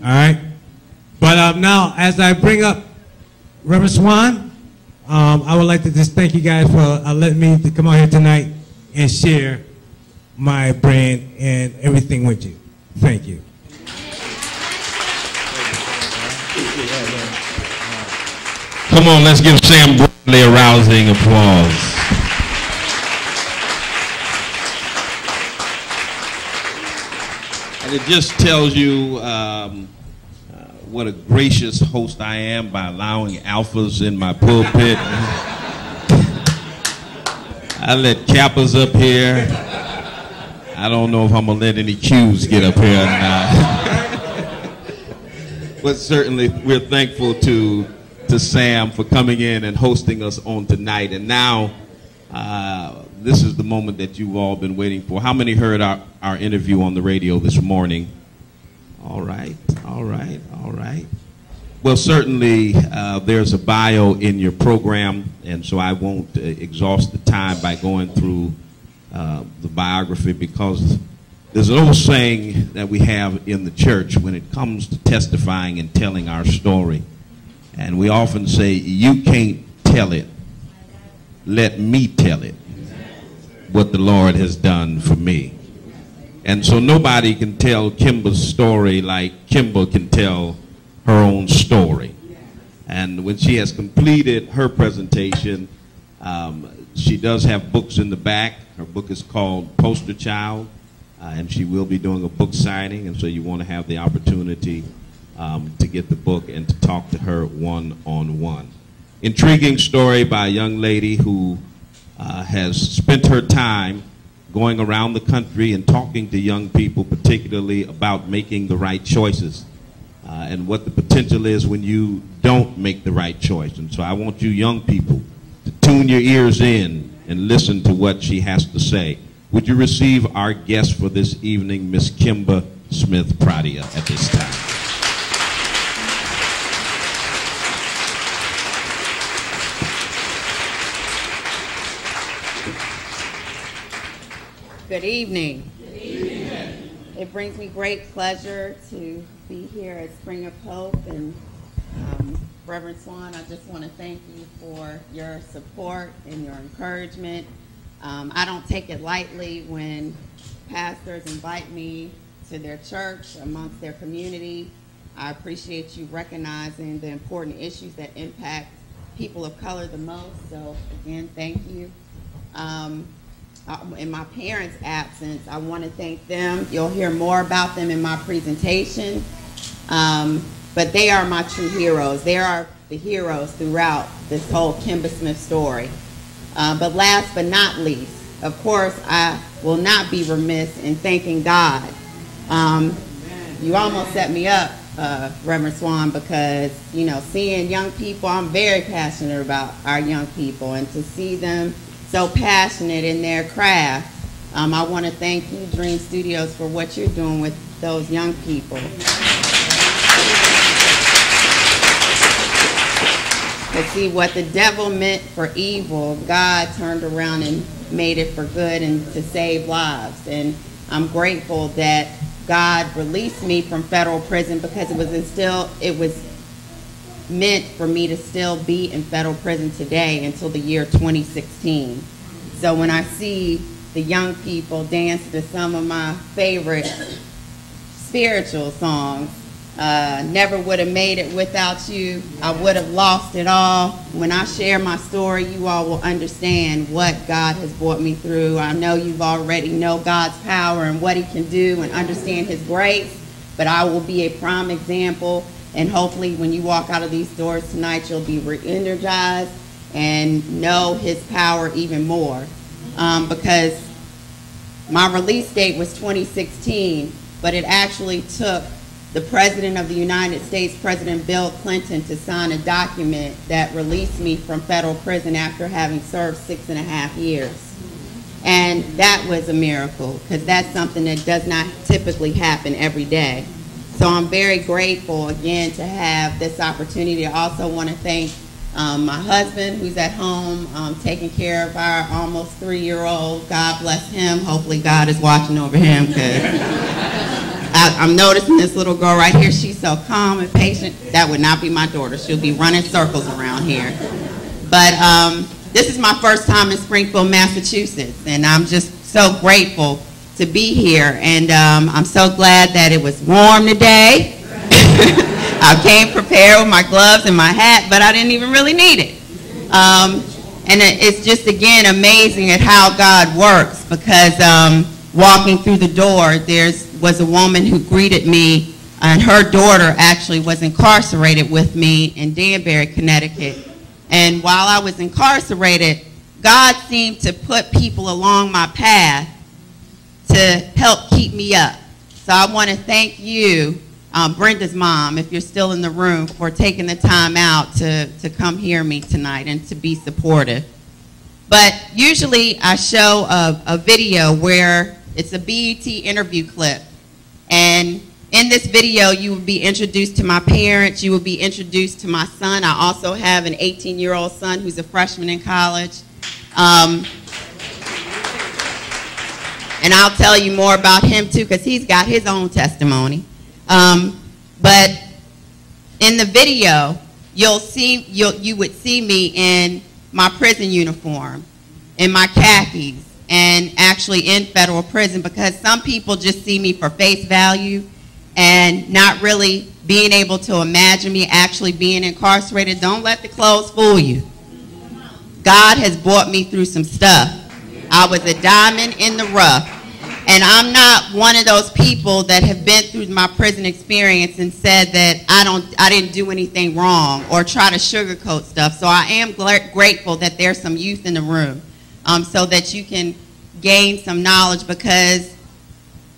All right? But now, as I bring up Reverend Swan, I would like to just thank you guys for letting me to come out here tonight and share my brand and everything with you. Thank you. Come on, let's give Sam Bradley a rousing applause. And it just tells you what a gracious host I am by allowing alphas in my pulpit. I let Kappas up here. I don't know if I'm going to let any Qs get up here or not. But certainly we're thankful to Sam for coming in and hosting us on tonight. And now this is the moment that you've all been waiting for. How many heard our interview on the radio this morning? All right, all right, all right. Well, certainly there's a bio in your program, and so I won't exhaust the time by going through the biography, because there's an old saying that we have in the church when it comes to testifying and telling our story. And we often say, you can't tell it. Let me tell it, what the Lord has done for me. And so nobody can tell Kemba's story like Kemba can tell her own story. And when she has completed her presentation, she does have books in the back. Her book is called Poster Child, and she will be doing a book signing, and so you want to have the opportunity to get the book and to talk to her one-on-one. Intriguing story by a young lady who has spent her time going around the country and talking to young people, particularly about making the right choices and what the potential is when you don't make the right choice. And so I want you young people to tune your ears in and listen to what she has to say. Would you receive our guest for this evening, Miss Kemba Smith-Pradia, at this time? Good evening. Good evening. It brings me great pleasure to be here at Spring of Hope, and Reverend Swan, I just want to thank you for your support and your encouragement. I don't take it lightly when pastors invite me to their church amongst their community. I appreciate you recognizing the important issues that impact people of color the most. So again, thank you. In my parents' absence, I want to thank them. You'll hear more about them in my presentation. But they are my true heroes. They are the heroes throughout this whole Kemba Smith story. But last but not least, of course, I will not be remiss in thanking God. You almost set me up, Reverend Swan, because, you know, seeing young people, I'm very passionate about our young people, and to see them so passionate in their craft. I want to thank you, Dream Studios, for what you're doing with those young people. To see what the devil meant for evil, God turned around and made it for good and to save lives. And I'm grateful that God released me from federal prison, because it was meant for me to still be in federal prison today until the year 2016. So when I see the young people dance to some of my favorite spiritual songs, never would have made it without you, I would have lost it all. When I share my story, you all will understand what God has brought me through. I know you've already know God's power and what he can do and understand his grace, but I will be a prime example. And hopefully when you walk out of these doors tonight, you'll be re-energized and know his power even more. Because my release date was 2016, but it actually took the President of the United States, President Bill Clinton, to sign a document that released me from federal prison after having served 6.5 years. And that was a miracle, because that's something that does not typically happen every day. So I'm very grateful, again, to have this opportunity. I also want to thank my husband, who's at home taking care of our almost 3-year-old. God bless him. Hopefully God is watching over him, because I'm noticing this little girl right here. She's so calm and patient. That would not be my daughter. She'll be running circles around here. But this is my first time in Springfield, Massachusetts, and I'm just so grateful to be here. And I'm so glad that it was warm today. I came prepared with my gloves and my hat, but I didn't even really need it. And it's just, again, amazing at how God works, because walking through the door, there was a woman who greeted me, and her daughter actually was incarcerated with me in Danbury, Connecticut. And while I was incarcerated, God seemed to put people along my path to help keep me up. So I want to thank you, Brenda's mom, if you're still in the room, for taking the time out to come hear me tonight and to be supportive. But usually I show a video where it's a BET interview clip. And in this video, you will be introduced to my parents. You will be introduced to my son. I also have an 18-year-old son who's a freshman in college. And I'll tell you more about him, too, because he's got his own testimony. But in the video, you would see me in my prison uniform, in my khakis, and actually in federal prison, because some people just see me for face value and not really being able to imagine me actually being incarcerated. Don't let the clothes fool you. God has brought me through some stuff. I was a diamond in the rough. And I'm not one of those people that have been through my prison experience and said that I didn't do anything wrong or try to sugarcoat stuff. So I am grateful that there's some youth in the room, so that you can gain some knowledge, because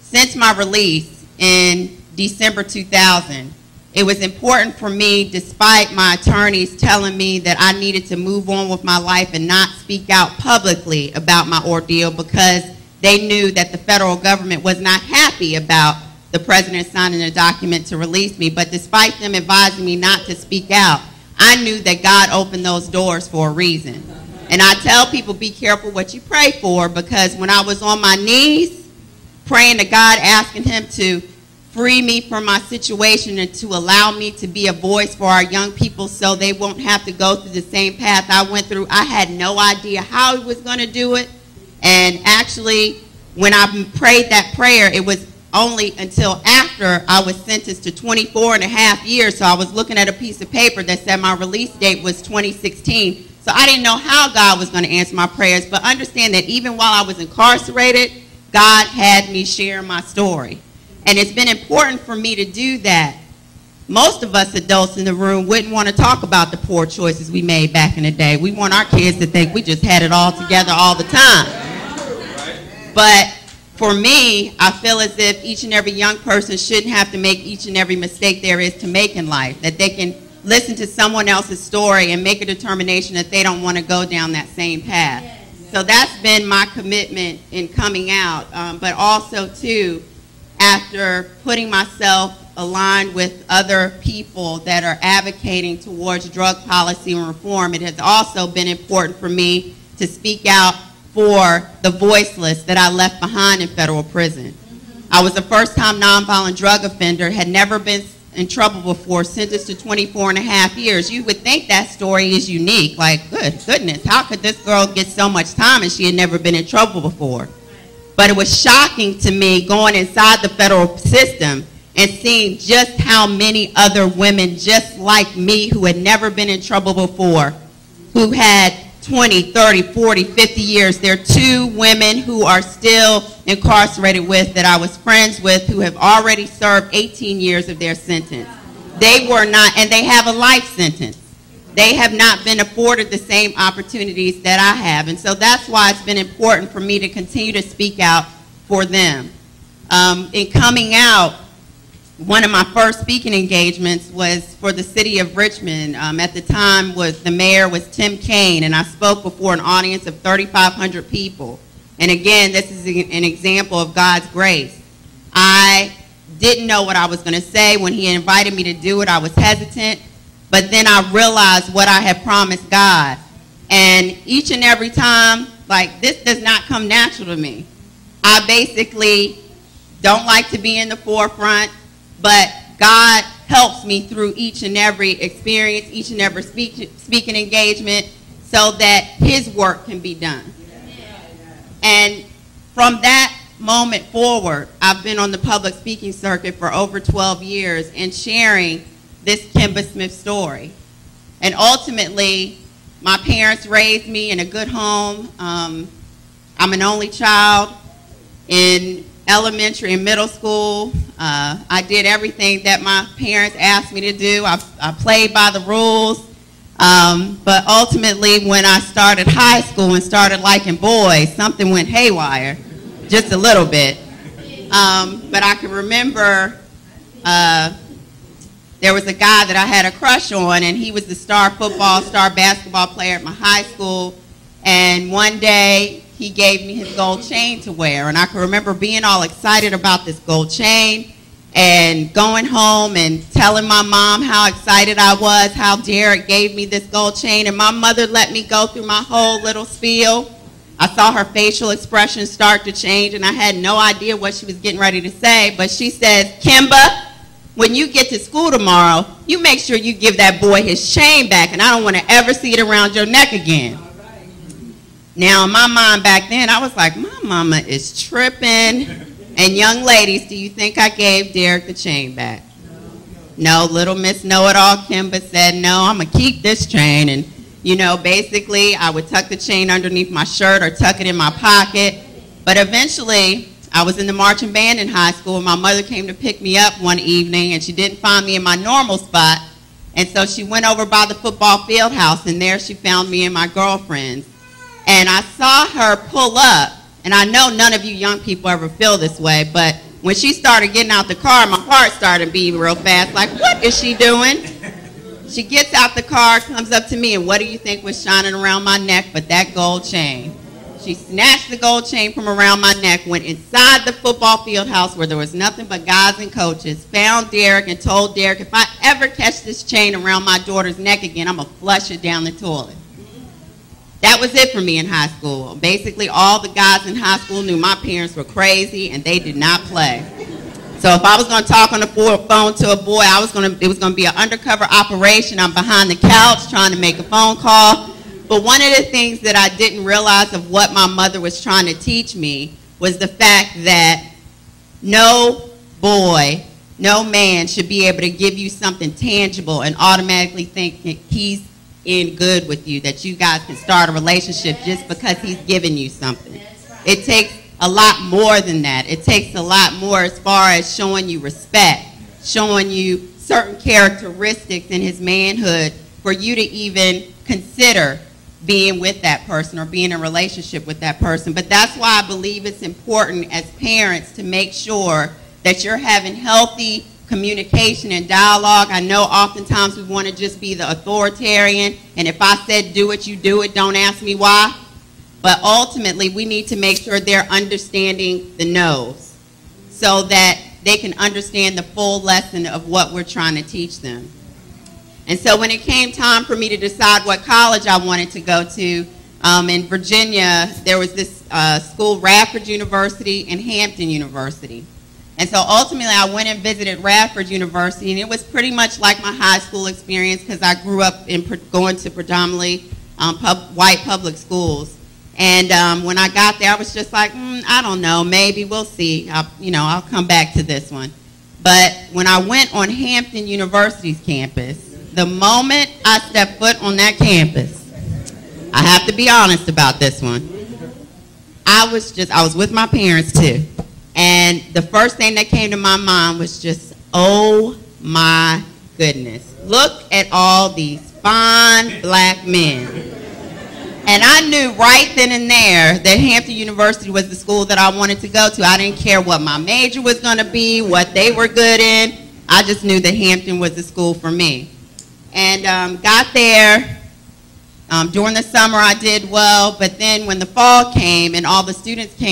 since my release in December 2000, it was important for me, despite my attorneys telling me that I needed to move on with my life and not speak out publicly about my ordeal, because they knew that the federal government was not happy about the president signing a document to release me. But despite them advising me not to speak out, I knew that God opened those doors for a reason. And I tell people, be careful what you pray for, because when I was on my knees praying to God, asking him to free me from my situation and to allow me to be a voice for our young people so they won't have to go through the same path I went through, I had no idea how he was going to do it. And actually, when I prayed that prayer, it was only until after I was sentenced to 24.5 years. So I was looking at a piece of paper that said my release date was 2016. So I didn't know how God was going to answer my prayers. But understand that even while I was incarcerated, God had me share my story. And it's been important for me to do that. Most of us adults in the room wouldn't want to talk about the poor choices we made back in the day. We want our kids to think we just had it all together all the time. But for me, I feel as if each and every young person shouldn't have to make each and every mistake there is to make in life, that they can listen to someone else's story and make a determination that they don't want to go down that same path. So that's been my commitment in coming out, but also, too, after putting myself aligned with other people that are advocating towards drug policy and reform, it has also been important for me to speak out for the voiceless that I left behind in federal prison. I was a first-time nonviolent drug offender, had never been in trouble before, sentenced to 24.5 years. You would think that story is unique, like, good goodness, how could this girl get so much time and she had never been in trouble before? But it was shocking to me going inside the federal system and seeing just how many other women just like me who had never been in trouble before, who had 20, 30, 40, 50 years. There are 2 women who are still incarcerated with that I was friends with who have already served 18 years of their sentence. They were not, and they have a life sentence. They have not been afforded the same opportunities that I have. And so that's why it's been important for me to continue to speak out for them. In coming out, one of my first speaking engagements was for the city of Richmond. At the time, the mayor was Tim Kaine, and I spoke before an audience of 3,500 people. And again, this is an example of God's grace. I didn't know what I was going to say. When he invited me to do it, I was hesitant. But then I realized what I had promised God. And each and every time, like, this does not come natural to me. I basically don't like to be in the forefront, but God helps me through each and every experience, each and every speaking engagement, so that his work can be done. And from that moment forward, I've been on the public speaking circuit for over 12 years and sharing this Kemba Smith story. And ultimately, my parents raised me in a good home. I'm an only child. In elementary and middle school, I did everything that my parents asked me to do. I played by the rules. But ultimately, when I started high school and started liking boys, something went haywire, just a little bit. But I can remember there was a guy that I had a crush on, and he was the star football, star basketball player at my high school. And one day, he gave me his gold chain to wear. And I can remember being all excited about this gold chain and going home and telling my mom how excited I was, how Derek gave me this gold chain. And my mother let me go through my whole little spiel. I saw her facial expression start to change, and I had no idea what she was getting ready to say. But she says, "Kemba, when you get to school tomorrow, you make sure you give that boy his chain back, and I don't want to ever see it around your neck again." Now, in my mind back then, I was like, my mama is tripping. And young ladies, do you think I gave Derek the chain back? No, little Miss Know-It-All Kemba said, no, I'm going to keep this chain. And, you know, basically, I would tuck the chain underneath my shirt or tuck it in my pocket. But eventually, I was in the marching band in high school, and my mother came to pick me up one evening, and she didn't find me in my normal spot. And so she went over by the football field house, and there she found me and my girlfriends. And I saw her pull up, and I know none of you young people ever feel this way, but when she started getting out the car, my heart started beating real fast, like, what is she doing? She gets out the car, comes up to me, and what do you think was shining around my neck but that gold chain? She snatched the gold chain from around my neck, went inside the football field house where there was nothing but guys and coaches, found Derek and told Derek, if I ever catch this chain around my daughter's neck again, I'm going to flush it down the toilet. That was it for me in high school. Basically, all the guys in high school knew my parents were crazy and they did not play. So if I was going to talk on the phone to a boy, it was going to be an undercover operation. I'm behind the couch trying to make a phone call. But one of the things that I didn't realize of what my mother was trying to teach me was the fact that no boy, no man should be able to give you something tangible and automatically think he's in good with you, that you guys can start a relationship just because he's giving you something. It takes a lot more than that. It takes a lot more as far as showing you respect, showing you certain characteristics in his manhood for you to even consider being with that person or being in a relationship with that person. But that's why I believe it's important as parents to make sure that you're having healthy communication and dialogue. I know oftentimes we want to just be the authoritarian, and if I said do it, you do it, don't ask me why. But ultimately, we need to make sure they're understanding the no's so that they can understand the full lesson of what we're trying to teach them. And so when it came time for me to decide what college I wanted to go to, in Virginia, there was this school, Radford University and Hampton University. And so ultimately, I went and visited Radford University, and it was pretty much like my high school experience because I grew up in going to predominantly white public schools. And when I got there, I was just like, I don't know, maybe we'll see. I'll come back to this one. But when I went on Hampton University's campus, the moment I stepped foot on that campus, I have to be honest about this one, I was with my parents too. And the first thing that came to my mind was just, oh my goodness, look at all these fine black men. And I knew right then and there that Hampton University was the school that I wanted to go to. I didn't care what my major was going to be, what they were good in. I just knew that Hampton was the school for me. And got there. During the summer I did well, but then when the fall came and all the students came,